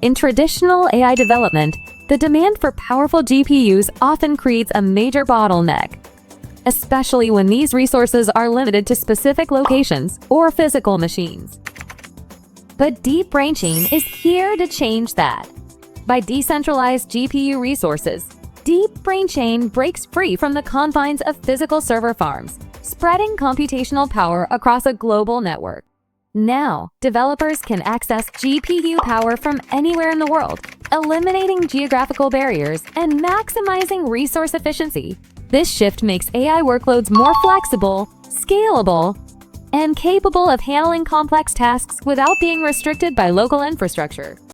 In traditional AI development, the demand for powerful GPUs often creates a major bottleneck, especially when these resources are limited to specific locations or physical machines. But DeepBrainChain is here to change that. By decentralized GPU resources, DeepBrainChain breaks free from the confines of physical server farms, spreading computational power across a global network. Now, developers can access GPU power from anywhere in the world, eliminating geographical barriers and maximizing resource efficiency. This shift makes AI workloads more flexible, scalable, and capable of handling complex tasks without being restricted by local infrastructure.